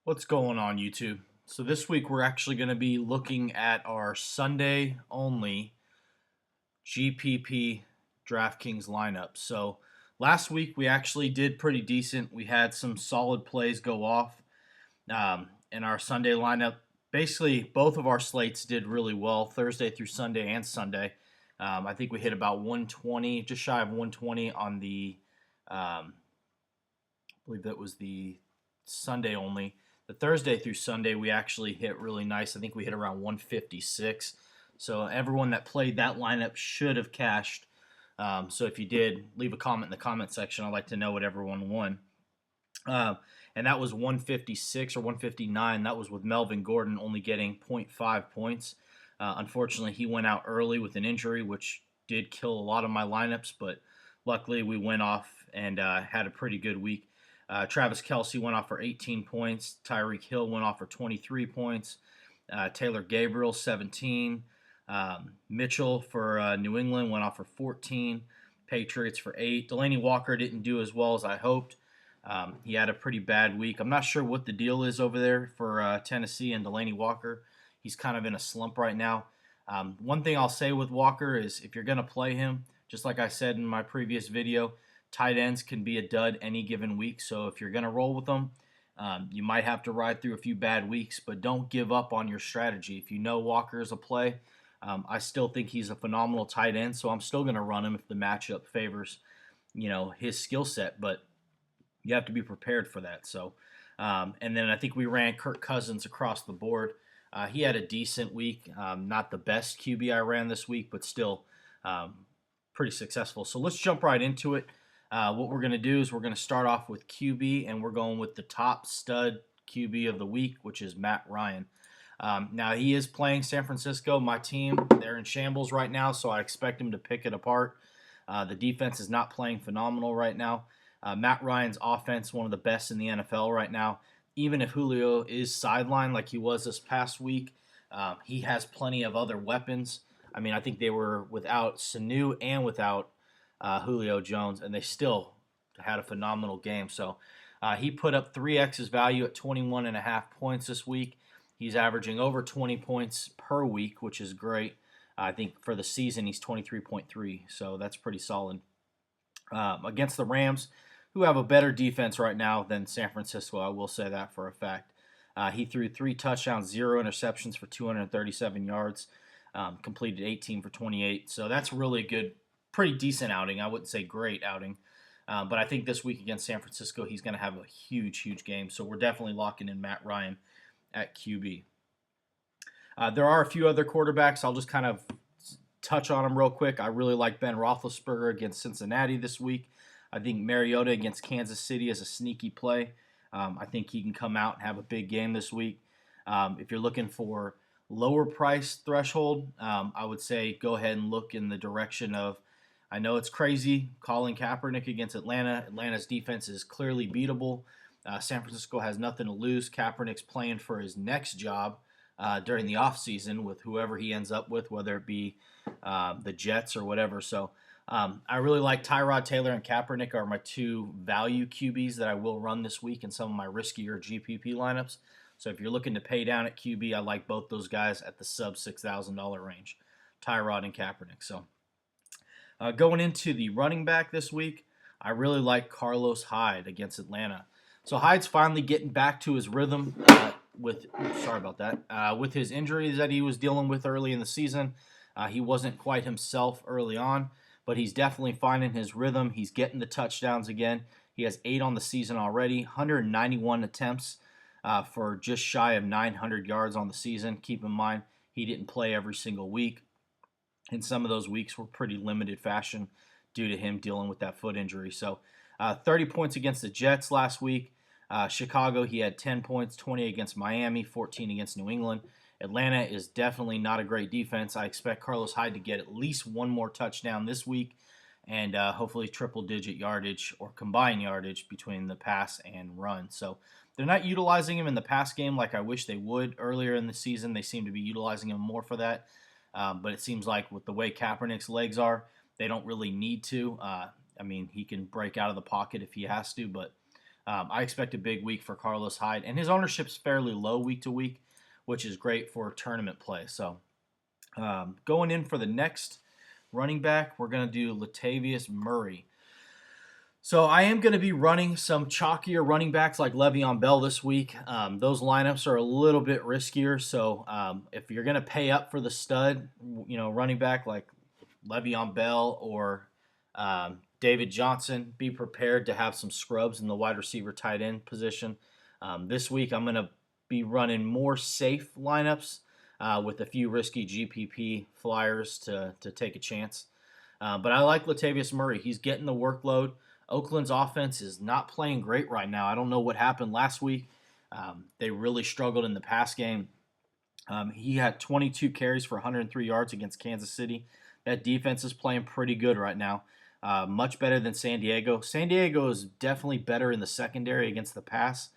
What's going on, YouTube? So this week we're actually going to be looking at our Sunday only GPP Draftkings lineup. So last week we actually did pretty decent. We had some solid plays go off in our Sunday lineup. Basically, both of our slates did really well Thursday through Sunday and Sunday. I think we hit about 120, just shy of 120 on I believe that was the Sunday only. The Thursday through Sunday, we actually hit really nice. I think we hit around 156. So everyone that played that lineup should have cashed. So if you did, leave a comment in the comment section. I'd like to know what everyone won. Uh, and that was 156 or 159. That was with Melvin Gordon only getting zero point 0.5 points. Unfortunately, he went out early with an injury, which did kill a lot of my lineups. But luckily, we went off and had a pretty good week. Travis Kelce went off for 18 points. Tyreek Hill went off for 23 points. Taylor Gabriel, 17. Mitchell for New England went off for 14. Patriots for 8. Delaney Walker didn't do as well as I hoped. He had a pretty bad week. I'm not sure what the deal is over there for Tennessee and Delaney Walker. He's kind of in a slump right now. One thing I'll say with Walker is if you're going to play him, just like I said in my previous video, tight ends can be a dud any given week. So if you're going to roll with them, you might have to ride through a few bad weeks, but don't give up on your strategy. If you know Walker is a play, I still think he's a phenomenal tight end, so I'm still going to run him if the matchup favors, his skill set. But you have to be prepared for that. So, and then I think we ran Kirk Cousins across the board. He had a decent week, not the best QB I ran this week, but still pretty successful. So let's jump right into it. What we're going to do is we're going to start off with QB, and we're going with the top stud QB of the week, which is Matt Ryan. Now, he is playing San Francisco. My team, they're in shambles right now, so I expect him to pick it apart. The defense is not playing phenomenal right now. Matt Ryan's offense, one of the best in the NFL right now. Even if Julio is sidelined like he was this past week, he has plenty of other weapons. I mean, I think they were without Sanu and without Julio Jones, and they still had a phenomenal game. So he put up 3x's value at 21.5 points this week. He's averaging over 20 points per week, which is great. I think for the season, he's 23.3, so that's pretty solid. Against the Rams, who have a better defense right now than San Francisco, I will say that for a fact. He threw 3 touchdowns, 0 interceptions for 237 yards, completed 18 for 28. So that's really good, pretty decent outing. I wouldn't say great outing. But I think this week against San Francisco, he's going to have a huge, huge game. So we're definitely locking in Matt Ryan at QB. There are a few other quarterbacks. I'll just kind of touch on them real quick. I really like Ben Roethlisberger against Cincinnati this week. I think Mariota against Kansas City is a sneaky play. I think he can come out and have a big game this week. If you're looking for lower price threshold, I would say go ahead and look in the direction of, I know it's crazy, Colin Kaepernick against Atlanta. Atlanta's defense is clearly beatable. San Francisco has nothing to lose. Kaepernick's playing for his next job during the offseason with whoever he ends up with, whether it be the Jets or whatever. So I really like Tyrod Taylor and Kaepernick are my 2 value QBs that I will run this week in some of my riskier GPP lineups. So if you're looking to pay down at QB, I like both those guys at the sub $6,000 range, Tyrod and Kaepernick. So going into the running back this week, I really like Carlos Hyde against Atlanta. So Hyde's finally getting back to his rhythm with his injuries that he was dealing with early in the season. He wasn't quite himself early on, but he's definitely finding his rhythm. He's getting the touchdowns again. He has 8 on the season already, 191 attempts for just shy of 900 yards on the season. Keep in mind, he didn't play every single week, and some of those weeks were pretty limited fashion due to him dealing with that foot injury. So 30 points against the Jets last week. Chicago, he had 10 points, 20 against Miami, 14 against New England. Atlanta is definitely not a great defense. I expect Carlos Hyde to get at least one more touchdown this week and hopefully triple-digit yardage or combined yardage between the pass and run. So they're not utilizing him in the pass game like I wish they would earlier in the season. They seem to be utilizing him more for that. But it seems like with the way Kaepernick's legs are, they don't really need to. I mean, he can break out of the pocket if he has to, but I expect a big week for Carlos Hyde, and his ownership's fairly low week to week, which is great for tournament play. So going in for the next running back, we're going to do Latavius Murray. So I am going to be running some chalkier running backs like Le'Veon Bell this week. Those lineups are a little bit riskier. So if you're going to pay up for the stud, running back like Le'Veon Bell or David Johnson, be prepared to have some scrubs in the wide receiver tight end position. This week I'm going to be running more safe lineups with a few risky GPP flyers to take a chance. But I like Latavius Murray. He's getting the workload. Oakland's offense is not playing great right now. I don't know what happened last week. They really struggled in the pass game. He had 22 carries for 103 yards against Kansas City. That defense is playing pretty good right now. Much better than San Diego. San Diego is definitely better in the secondary against the pass.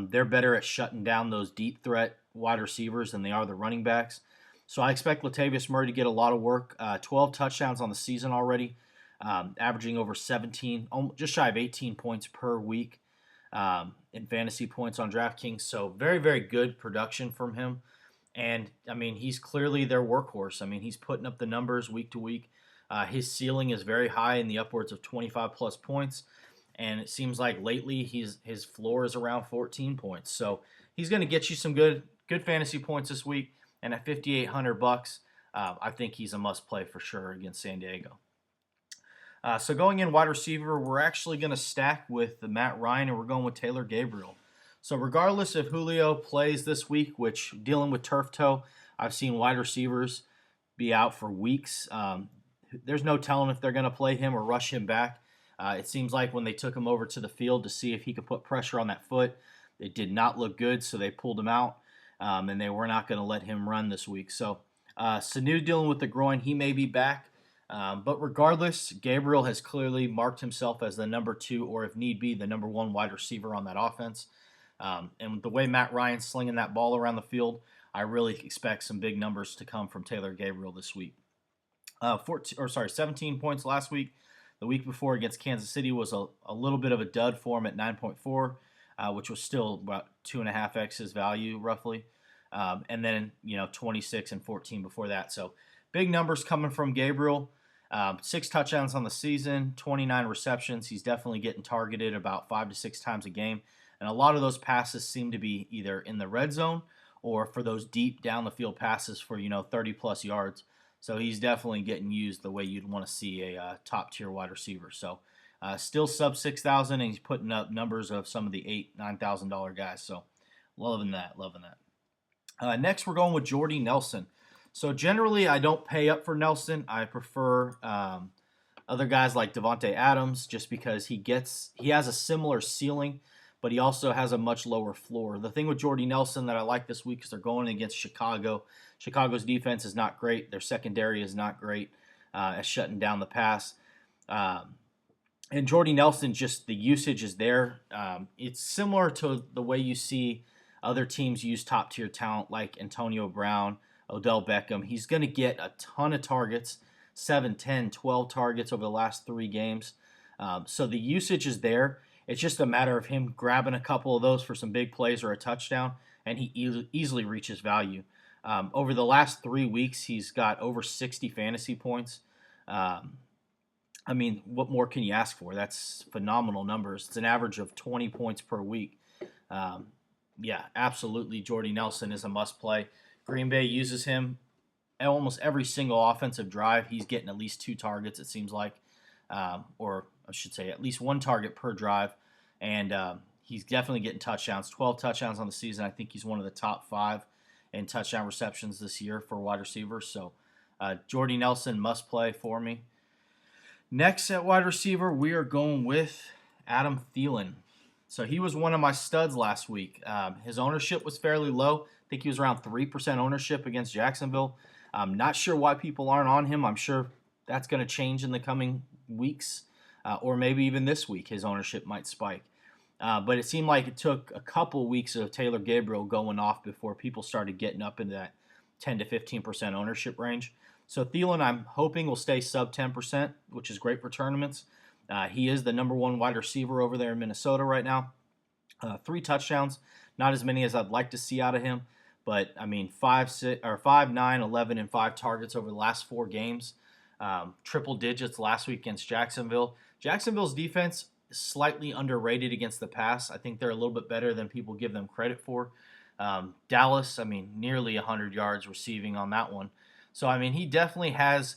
They're better at shutting down those deep threat wide receivers than they are the running backs. So I expect Latavius Murray to get a lot of work. 12 touchdowns on the season already. Averaging over 17, just shy of 18 points per week in fantasy points on Draftkings. So very, very good production from him. And, I mean, he's clearly their workhorse. I mean, he's putting up the numbers week to week. His ceiling is very high in the upwards of 25-plus points. And it seems like lately his floor is around 14 points. So he's going to get you some good fantasy points this week. And at $5,800, I think he's a must-play for sure against San Diego. So going in wide receiver, we're actually going to stack with Matt Ryan, and we're going with Taylor Gabriel. So regardless if Julio plays this week, which dealing with turf toe, I've seen wide receivers be out for weeks. There's no telling if they're going to play him or rush him back. It seems like when they took him over to the field to see if he could put pressure on that foot, it did not look good, so they pulled him out, and they were not going to let him run this week. So Sanu dealing with the groin, he may be back. But regardless, Gabriel has clearly marked himself as the number 2 or, if need be, the number 1 wide receiver on that offense. And the way Matt Ryan's slinging that ball around the field, I really expect some big numbers to come from Taylor Gabriel this week. 17 points last week. The week before against Kansas City was a little bit of a dud for him at 9.4, which was still about 2.5x his value roughly. And then 26 and 14 before that. So big numbers coming from Gabriel. 6 touchdowns on the season, 29 receptions. He's definitely getting targeted about 5 to 6 times a game. And a lot of those passes seem to be either in the red zone or for those deep down the field passes for 30-plus yards. So he's definitely getting used the way you'd want to see a top-tier wide receiver. So still sub 6,000, and he's putting up numbers of some of the $8,000-$9,000 guys. So loving that. Next, we're going with Jordy Nelson. So generally, I don't pay up for Nelson. I prefer other guys like Devontae Adams just because he has a similar ceiling, but he also has a much lower floor. The thing with Jordy Nelson that I like this week is they're going against Chicago. Chicago's defense is not great. Their secondary is not great at shutting down the pass. And Jordy Nelson, just the usage is there. It's similar to the way you see other teams use top-tier talent like Antonio Brown, Odell Beckham. He's going to get a ton of targets, 7, 10, 12 targets over the last 3 games. So the usage is there. It's just a matter of him grabbing a couple of those for some big plays or a touchdown, and he easily reaches value. Over the last 3 weeks, he's got over 60 fantasy points. I mean, what more can you ask for? That's phenomenal numbers. It's an average of 20 points per week. Yeah, absolutely. Jordy Nelson is a must-play. Green Bay uses him almost every single offensive drive. He's getting at least 2 targets, it seems like, or I should say at least 1 target per drive. And he's definitely getting touchdowns, 12 touchdowns on the season. I think he's one of the top 5 in touchdown receptions this year for wide receivers. So Jordy Nelson must play for me. Next at wide receiver, we are going with Adam Thielen. So he was one of my studs last week. His ownership was fairly low. I think he was around 3% ownership against Jacksonville. I'm not sure why people aren't on him. I'm sure that's going to change in the coming weeks, or maybe even this week his ownership might spike. But it seemed like it took a couple weeks of Taylor Gabriel going off before people started getting up into that 10 to 15% ownership range. So Thielen, I'm hoping, will stay sub 10%, which is great for tournaments. He is the number 1 wide receiver over there in Minnesota right now. 3 touchdowns, not as many as I'd like to see out of him, but I mean 5, 6, or 5, 9, 11, and 5 targets over the last 4 games. Triple digits last week against Jacksonville. Jacksonville's defense is slightly underrated against the pass. I think they're a little bit better than people give them credit for. Dallas, I mean, nearly 100 yards receiving on that one. So I mean, he definitely has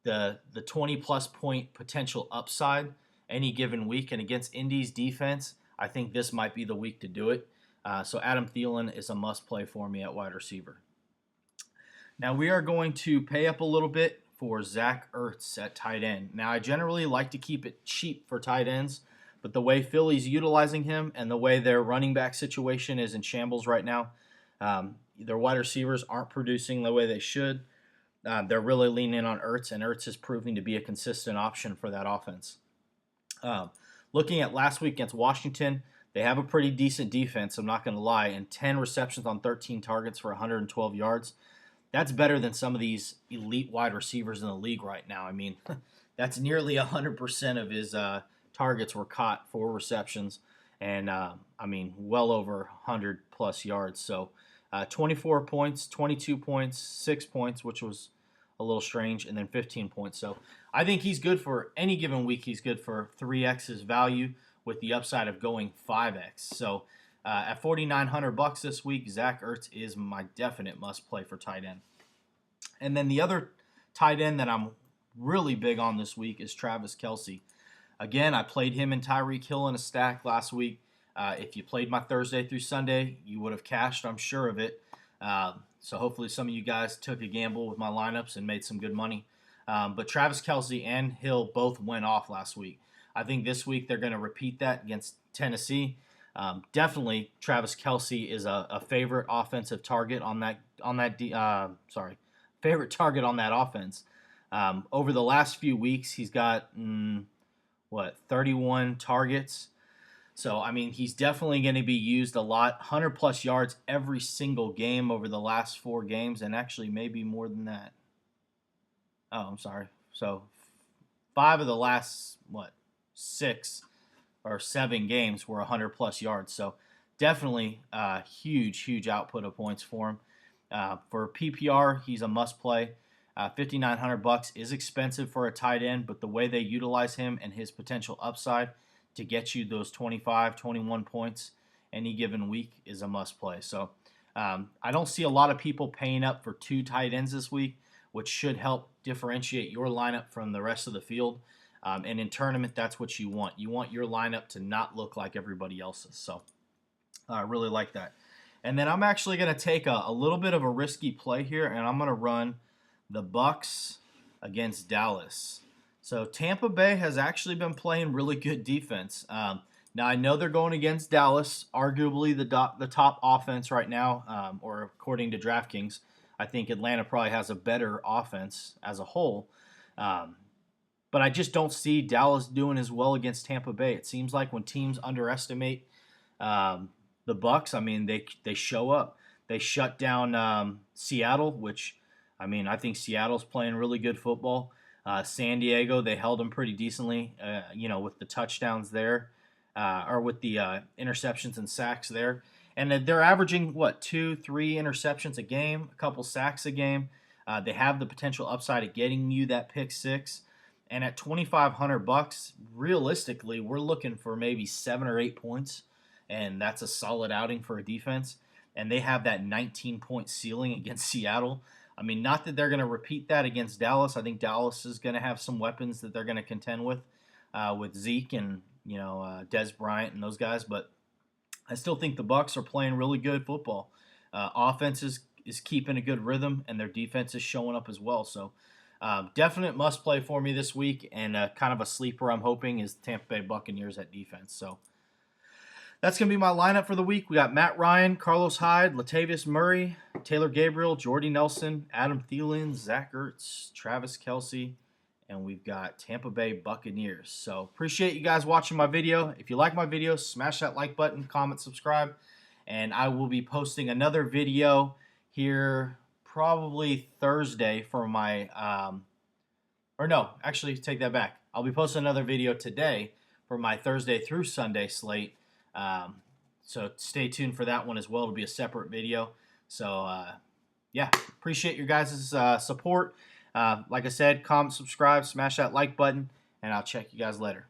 the 20-plus point potential upside any given week, and against Indy's defense, I think this might be the week to do it. So Adam Thielen is a must-play for me at wide receiver. Now we are going to pay up a little bit for Zach Ertz at tight end. Now I generally like to keep it cheap for tight ends, but the way Philly's utilizing him and the way their running back situation is in shambles right now, their wide receivers aren't producing the way they should. They're really leaning on Ertz, and Ertz is proving to be a consistent option for that offense. Looking at last week against Washington, they have a pretty decent defense, I'm not going to lie, and 10 receptions on 13 targets for 112 yards. That's better than some of these elite wide receivers in the league right now. I mean, that's nearly 100% of his targets were caught for receptions, and I mean, well over 100-plus yards. So 24 points, 22 points, 6 points, which was a little strange, and then 15 points. So I think he's good for any given week. He's good for 3x his value with the upside of going 5x. So at $4,900 this week, Zach Ertz is my definite must-play for tight end. And then the other tight end that I'm really big on this week is Travis Kelce. Again, I played him and Tyreek Hill in a stack last week. If you played my Thursday through Sunday, you would have cashed, I'm sure of it. So hopefully some of you guys took a gamble with my lineups and made some good money. But Travis Kelce and Hill both went off last week. I think this week they're going to repeat that against Tennessee. Definitely, Travis Kelce is a favorite offensive target favorite target on that offense. Over the last few weeks, he's got 31 targets. So I mean, he's definitely going to be used a lot. 100-plus yards every single game over the last 4 games, and actually maybe more than that. Oh, I'm sorry. So 5 of the last 6 or 7 games were 100-plus yards. So definitely huge output of points for him. For PPR, he's a must-play. $5,900 is expensive for a tight end, but the way they utilize him and his potential upside to get you those 25, 21 points any given week is a must-play. So I don't see a lot of people paying up for 2 tight ends this week, which should help differentiate your lineup from the rest of the field. And in tournament, that's what you want. You want your lineup to not look like everybody else's. So I really like that. And then I'm actually going to take a little bit of a risky play here, and I'm going to run the Bucs against Dallas. So Tampa Bay has actually been playing really good defense. Now I know they're going against Dallas, arguably the top offense right now, or according to Draftkings. I think Atlanta probably has a better offense as a whole. But I just don't see Dallas doing as well against Tampa Bay. It seems like when teams underestimate the Bucs, I mean, they show up. They shut down Seattle, which, I mean, I think Seattle's playing really good football. San Diego, they held them pretty decently, with the touchdowns there, or with the interceptions and sacks there. And they're averaging, 2-3 interceptions a game, a couple sacks a game. They have the potential upside of getting you that pick 6. And at $2,500, realistically, we're looking for maybe 7 or 8 points, and that's a solid outing for a defense. And they have that 19-point ceiling against Seattle. I mean, not that they're going to repeat that against Dallas. I think Dallas is going to have some weapons that they're going to contend with Zeke and Dez Bryant and those guys. But I still think the Bucs are playing really good football. Offense is keeping a good rhythm, and their defense is showing up as well. So definite must play for me this week, and kind of a sleeper I'm hoping is Tampa Bay Buccaneers at defense. So that's going to be my lineup for the week. We got Matt Ryan, Carlos Hyde, Latavius Murray, Taylor Gabriel, Jordy Nelson, Adam Thielen, Zach Ertz, Travis Kelce, and we've got Tampa Bay Buccaneers. So appreciate you guys watching my video. If you like my video, smash that like button, comment, subscribe, and I will be posting another video here probably Thursday for my, take that back. I'll be posting another video today for my Thursday through Sunday slate. So stay tuned for that one as well. It'll be a separate video. So yeah, appreciate your guys' support. Like I said, comment, subscribe, smash that like button, and I'll check you guys later.